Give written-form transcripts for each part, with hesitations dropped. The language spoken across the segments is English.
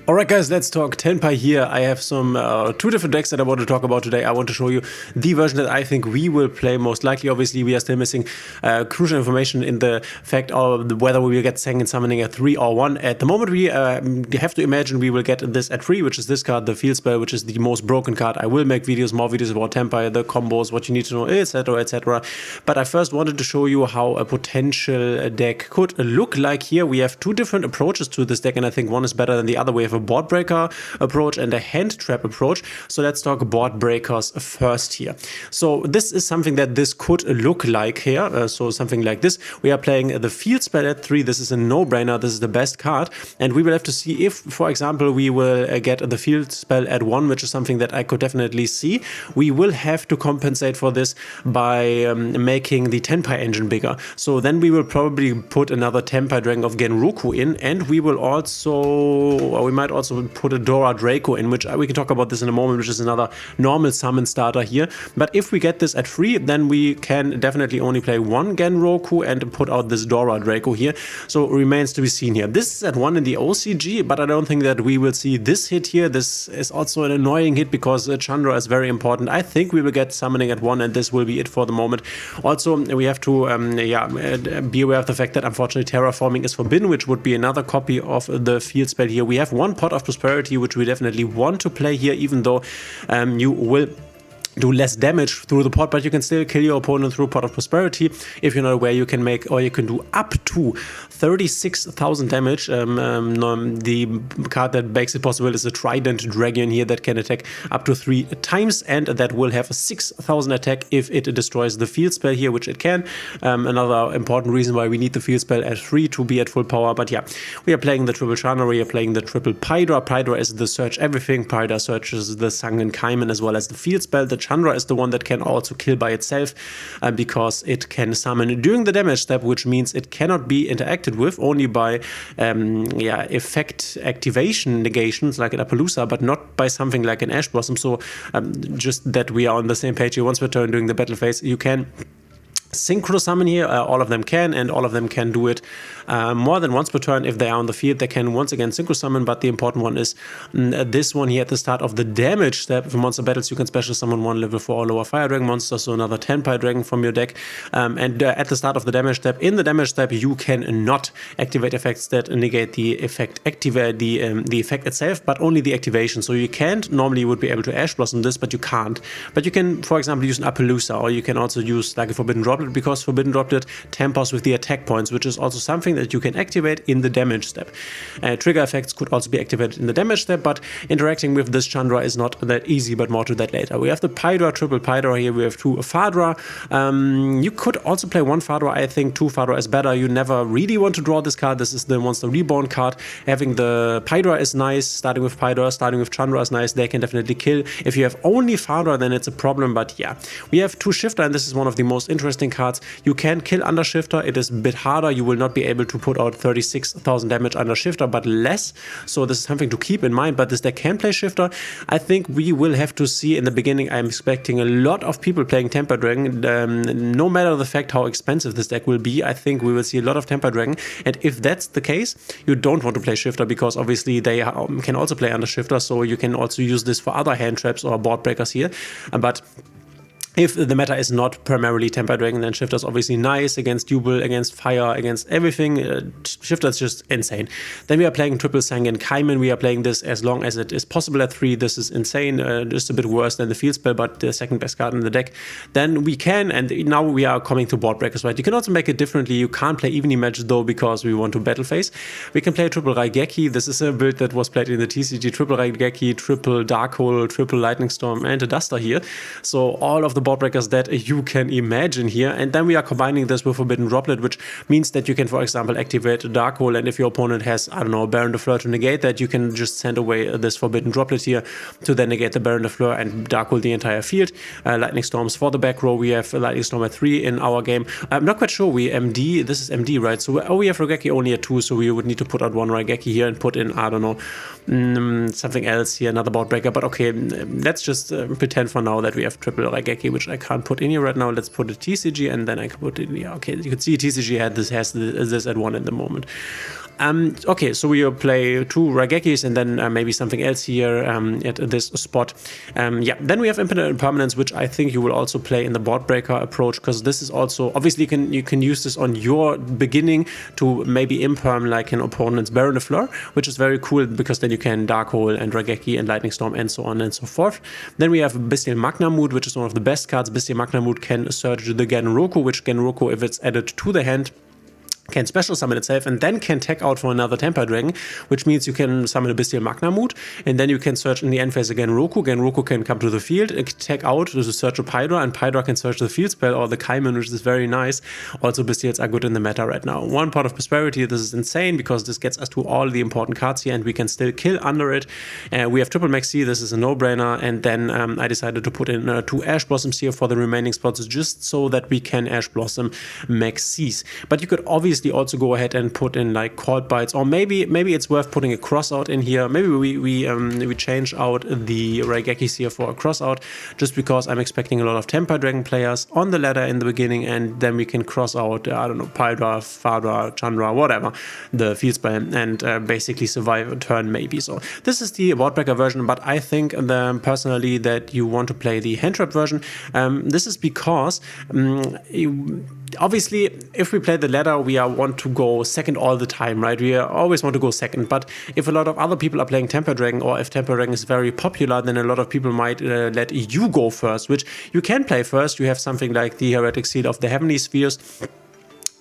Alright guys, let's talk Tenpai here. I have some two different decks that I want to talk about today. I want to show you the version that I think we will play most likely. Obviously, we are still missing crucial information in the fact of whether we will get Second Summoning at 3 or 1. At the moment, we have to imagine we will get this at 3, which is this card, the Field Spell, which is the most broken card. I will make more videos about Tenpai, the combos, what you need to know, etc, etc. But I first wanted to show you how a potential deck could look like here. We have two different approaches to this deck, and I think one is better than the other. We have a board breaker approach and a hand trap approach. So let's talk board breakers first here. So this is something that this could look like here. So something like this. We are playing the Field Spell at 3. This is a no-brainer. This is the best card. And we will have to see if, for example, we will get the Field Spell at 1, which is something that I could definitely see. We will have to compensate for this by making the Tenpai engine bigger. So then we will probably put another Tenpai Dragon of Genroku in, and we will also, or we might also put a Dora Draco in, which we can talk about this in a moment, which is another normal summon starter here. But if we get this at 3, then we can definitely only play one Genroku and put out this Dora Draco here. So it remains to be seen here. This is at 1 in the OCG, but I don't think that we will see this hit here. This is also an annoying hit because Chandra is very important. I think we will get summoning at 1, and this will be it for the moment. Also, we have to be aware of the fact that unfortunately terraforming is forbidden, which would be another copy of the Field Spell here. We have one Pot of Prosperity, which we definitely want to play here, even though you will do less damage through the pot, but you can still kill your opponent through Pot of Prosperity. If you're not aware, you can make, or you can do up to 36,000 damage. The card that makes it possible is a Trident Dragon here that can attack up to 3 times, and that will have a 6,000 attack if it destroys the Field Spell here, which it can. Another important reason why we need the Field Spell at 3 to be at full power. But yeah, we are playing the triple Chandra, we are playing the triple Pydra. Pydra is the search everything. Pydra searches the Sangen Kaimen as well as the Field Spell. The Chandra is the one that can also kill by itself because it can summon during the damage step, which means it cannot be interacted with, only by effect activation negations like an Appaloosa, but not by something like an Ash Blossom. So just that we are on the same page here. Once per turn during the battle phase, you can synchro summon here. All of them can, and all of them can do it more than once per turn. If they are on the field, they can once again synchro summon, but the important one is this one here at the start of the damage step. For monster battles, you can special summon 1 level 4 or lower Fire Dragon monster, so another Tenpai Dragon from your deck. And at the start of the damage step, in the damage step, you can not activate effects that negate the effect, activate the effect itself, but only the activation. So you can't, normally you would be able to Ash Blossom this, but you can't. But you can, for example, use an Appaloosa, or you can also use like a Forbidden Droplet, because Forbidden Droplet tempers with the attack points, which is also something that you can activate in the damage step. Trigger effects could also be activated in the damage step, but interacting with this Chandra is not that easy, but more to that later. We have the Pydra, triple Pydra here, we have 2 Fadra. You could also play 1 Fadra. I think 2 Fadra is better. You never really want to draw this card. This is the Monster Reborn card. Having the Pydra is nice. Starting with Pydra, starting with Chandra is nice. They can definitely kill. If you have only Fadra, then it's a problem, but yeah. We have 2 Shifter, and this is one of the most interesting cards. You can kill under Shifter. It is a bit harder. You will not be able to put out 36,000 damage under Shifter, but less. So this is something to keep in mind, but this deck can play Shifter. I think we will have to see in the beginning. I'm expecting a lot of people playing Tenpai Dragon. No matter the fact how expensive this deck will be, I think we will see a lot of Tenpai Dragon. And if that's the case, you don't want to play Shifter, because obviously they can also play under Shifter, so you can also use this for other hand traps or board breakers here. But if the meta is not primarily Tenpai Dragon, then Shifter is obviously nice against Jubel, against Fire, against everything. Shifter is just insane. Then we are playing triple Sangen Kaimen. We are playing this as long as it is possible at 3. This is insane. Just a bit worse than the Field Spell, but the second best card in the deck. Then we can, and now we are coming to board breakers, right? You can also make it differently. You can't play evenly matched though, because we want to battle phase. We can play triple Raigeki. This is a build that was played in the TCG. Triple Raigeki, triple Dark Hole, triple Lightning Storm, and a Duster here. So all of the board breakers that you can imagine here. And then we are combining this with Forbidden Droplet, which means that you can, for example, activate a Dark Hole, and if your opponent has, I don't know, Baron de Fleur to negate that, you can just send away this Forbidden Droplet here to then negate the Baron de Fleur and Dark Hole the entire field. Lightning Storms for the back row. We have Lightning Storm at 3 in our game. I'm not quite sure. We MD, this is MD, right? So we have Raigeki only at 2, so we would need to put out 1 Raigeki here and put in, I don't know, something else here, another board breaker. But okay, let's just pretend for now that we have triple Raigeki, which I can't put in here right now. Let's put a TCG, and then I can put it in here. Okay, you can see TCG has this at 1 in the moment. Okay, so we will play 2 Raigekis and then maybe something else here at this spot. Yeah, then we have Infinite Impermanence, which I think you will also play in the board breaker approach, because this is also, obviously you can use this on your beginning to maybe imperm like an opponent's Baron de Fleur, which is very cool, because then you can Dark Hole and Raigeki and Lightning Storm and so on and so forth. Then we have Bestial Magnamut, which is one of the best cards. Bestial Magnamut can search the Genroku, which Genroku, if it's added to the hand, can special summon itself and then can tech out for another Tenpai Dragon, which means you can summon a Bestial Magnamut, and then you can search in the end phase again Roku. Genroku can come to the field, tech out to search a Pydra, and Pydra can search the field spell or the Kaiman, which is very nice. Also, Bestials are good in the meta right now. 1 Pot of Prosperity, this is insane, because this gets us to all the important cards here, and we can still kill under it. We have Triple Maxi, this is a no-brainer, and then I decided to put in 2 Ash Blossoms here for the remaining spots, just so that we can Ash Blossom Maxis. But you could obviously also go ahead and put in like Cold Bites, or maybe it's worth putting a Crossout in here. Maybe we change out the Raigekis here for a Crossout, just because I'm expecting a lot of Tenpai Dragon players on the ladder in the beginning, and then we can cross out, I don't know, Pydra, Fadra, Chandra, whatever, the field spell, and basically survive a turn maybe. So this is the board breaker version, but I think personally that you want to play the hand trap version. This is because obviously, if we play the ladder, we want to go second all the time, right? We always want to go second. But if a lot of other people are playing Tenpai Dragon, or if Tenpai Dragon is very popular, then a lot of people might let you go first, which you can play first. You have something like the Heretic Seal of the Heavenly Spheres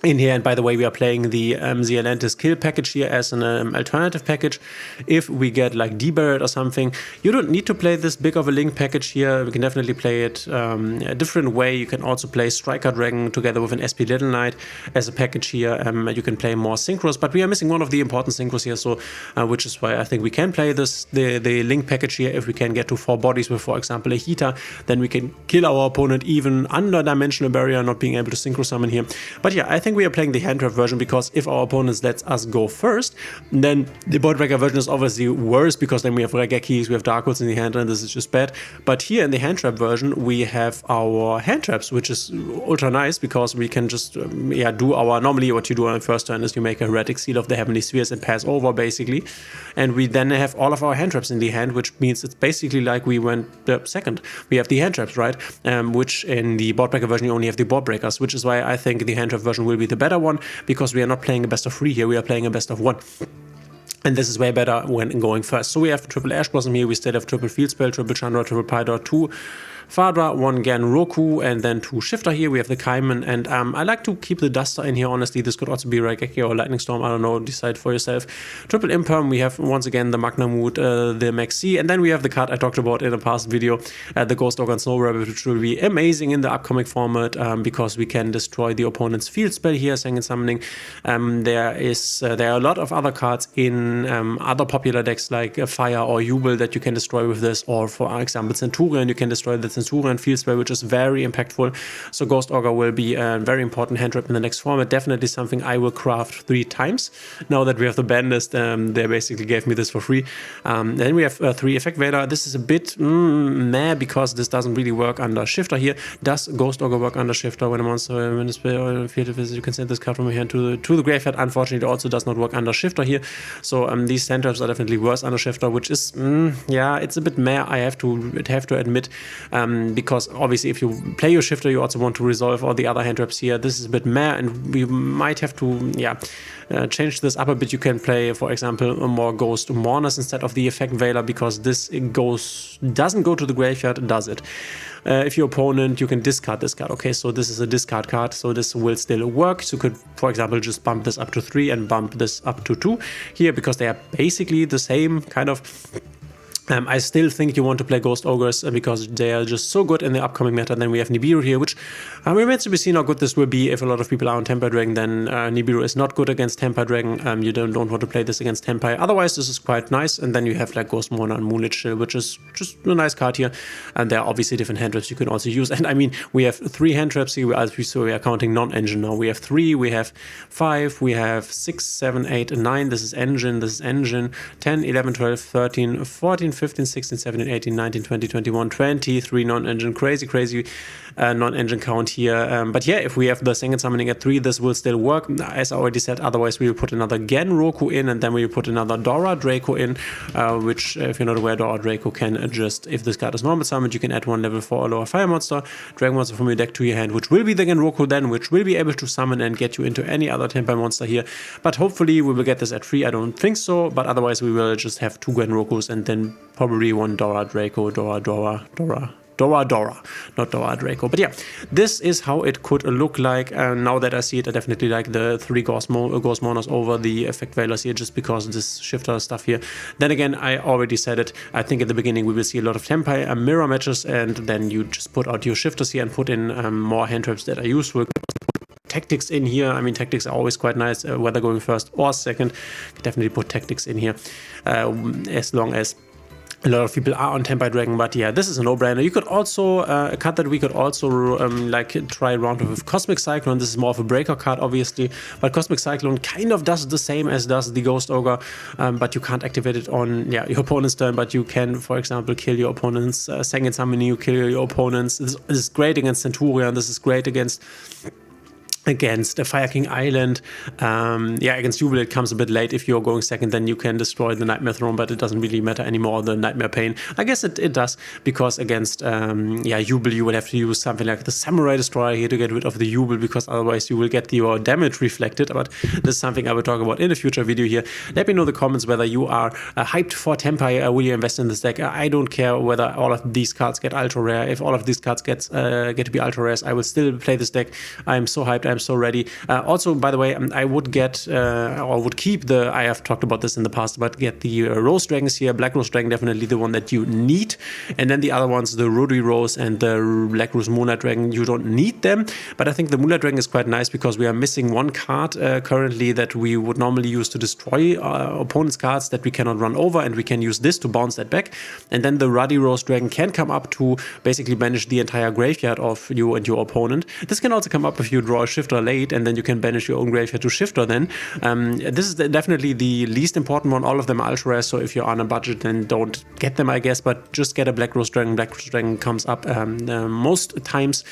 in here, and by the way, we are playing the Atlantis Kill package here as an alternative package. If we get like D-Barret or something, you don't need to play this big of a Link package here. We can definitely play it a different way. You can also play Striker Dragon together with an SP Little Knight as a package here. You can play more synchros, but we are missing one of the important synchros here, so which is why I think we can play this the Link package here. If we can get to 4 bodies with, for example, a Hita, then we can kill our opponent even under Dimensional Barrier, not being able to synchro summon here. But yeah, I think we are playing the hand trap version, because if our opponents lets us go first, then the board breaker version is obviously worse, because then we have Raigekis, we have Dark Holes in the hand, and this is just bad. But here in the hand trap version, we have our hand traps, which is ultra nice, because we can just do our, normally what you do on the first turn is you make a Heretic Seal of the Heavenly Spheres and pass over basically, and we then have all of our hand traps in the hand, which means it's basically like we went second. We have the hand traps, right? Which in the board breaker version you only have the board breakers, which is why I think the hand trap version will be the better one, because we are not playing a best of 3 here, we are playing a best of 1. And this is way better when going first. So we have triple Ash Blossom here, we still have triple Field Spell, triple Chandra, triple Pydra, 2 Fadra, 1 Genroku, and then 2 Shifter here. We have the Kaiman, and I like to keep the Duster in here, honestly. This could also be Raigeki or Lightning Storm, I don't know, decide for yourself. Triple Imperm, we have once again the Magnamut, the Maxi, and then we have the card I talked about in a past video, the Ghost Organ Snow Rabbit, which will be amazing in the upcoming format, because we can destroy the opponent's field spell here, Second Summoning. There are a lot of other cards in other popular decks like Fire or Jubel that you can destroy with this, or for example Centurion, you can destroy the Centurion field spell, which is very impactful. So Ghost Augur will be a very important hand trap in the next format. Definitely something I will craft 3 times. Now that we have the ban list, they basically gave me this for free. Then we have 3 Effect Vader. This is a bit meh, because this doesn't really work under Shifter here. Does Ghost Augur work under Shifter? When a monster when it's field, you can send this card from your hand to the graveyard. Unfortunately, it also does not work under Shifter here. So these hand traps are definitely worse under Shifter, which is yeah, it's a bit meh. I have to admit, because obviously if you play your Shifter, you also want to resolve all the other hand traps here. This is a bit meh, and we might have to change this up a bit. You can play, for example, more Ghost Mourners instead of the Effect Veiler, because this doesn't go to the graveyard, does it? If your opponent, you can discard this card. Okay, so this is a discard card, so this will still work. So you could, for example, just bump this up to 3 and bump this up to 2 here, because they are basically the same kind of. I still think you want to play Ghost Ogres because they are just so good in the upcoming meta. Then we have Nibiru here, which remains to be seen how good this will be. If a lot of people are on Tenpai Dragon, then Nibiru is not good against Tenpai Dragon. You don't want to play this against Tenpai. Otherwise, this is quite nice. And then you have like Ghost Mourner and Moonlit Chill, which is just a nice card here. And there are obviously different hand traps you can also use. And I mean, we have 3 hand traps here, as we saw. We are counting non-engine now. We have 3, we have 5, we have 6, 7, 8, and 9. This is engine, 10, 11, 12, 13, 14, 14, 15, 16, 17, 18, 19, 20, 21, 23 non-engine. Crazy non-engine count here. But yeah, if we have the second summoning at 3, this will still work. As I already said, otherwise we will put another Gen Roku in, and then we will put another Dora Draco in, which, if you're not aware, Dora Draco can adjust. If this card is normal summoned, you can add 1 level 4 or lower fire monster, Dragon monster from your deck to your hand, which will be the Gen Roku then, which will be able to summon and get you into any other Tenpai monster here. But hopefully we will get this at 3. I don't think so, but otherwise we will just have 2 Gen Rokus and then probably 1 Dora Draco, not Dora Draco. But yeah, this is how it could look like. Now that I see it, I definitely like the 3 Ghost Mourners over the Effect Veilers here, just because of this shifter stuff here. Then again, I already said it, I think at the beginning we will see a lot of Tenpai mirror matches, and then you just put out your shifters here and put in more hand traps that are useful. Tactics in here. I mean, tactics are always quite nice, whether going first or second. Definitely put tactics in here, as long as a lot of people are on Tenpai Dragon. But yeah, this is a no-brainer. You could also, a card that we could also like try around with Cosmic Cyclone. This is more of a breaker card, obviously, but Cosmic Cyclone kind of does the same as does the Ghost Ogre, but you can't activate it on your opponent's turn, but you can, for example, kill your opponent's second summon, you kill your opponents. This is great against Centurion. This is great against the Fire King Island. Against Jubilee it comes a bit late. If you're going second, then you can destroy the Nightmare Throne, but it doesn't really matter anymore, the Nightmare Pain. I guess it does, because against Jubilee you will have to use something like the Samurai Destroyer here to get rid of the Jubilee, because otherwise you will get your damage reflected. But this is something I will talk about in a future video here. Let me know in the comments whether you are hyped for Tenpai. Will you invest in this deck? I don't care whether all of these cards get ultra rare. If all of these cards get to be ultra rares, I will still play this deck. I'm so hyped. I'm so ready. Also, by the way, I would get or would keep I have talked about this in the past, but get the Rose Dragons here. Black Rose Dragon, definitely the one that you need. And then the other ones, the Rudy Rose and the Black Rose Moonlight Dragon, you don't need them. But I think the Moonlight Dragon is quite nice, because we are missing 1 card currently that we would normally use to destroy opponent's cards that we cannot run over, and we can use this to bounce that back. And then the Ruddy Rose Dragon can come up to basically banish the entire graveyard of you and your opponent. This can also come up if you draw a shifter late, and then you can banish your own graveyard to shifter then. This is definitely the least important one. All of them are ultra rare, so if you're on a budget, then don't get them, I guess, but just get a Black Rose Dragon. Black Rose Dragon comes up most times.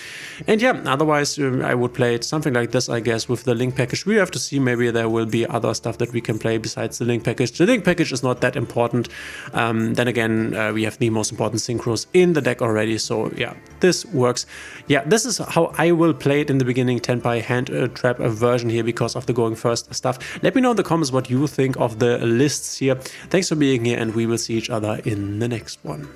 And yeah, otherwise I would play it something like this, I guess, with the Link package. We have to see, maybe there will be other stuff that we can play besides the Link package. The Link package is not that important. Then again, we have the most important synchros in the deck already, so yeah, this works. Yeah, this is how I will play it in the beginning, Tenpai hand trap version here, because of the going first stuff. Let me know in the comments what you think of the lists here. Thanks for being here, and we will see each other in the next one.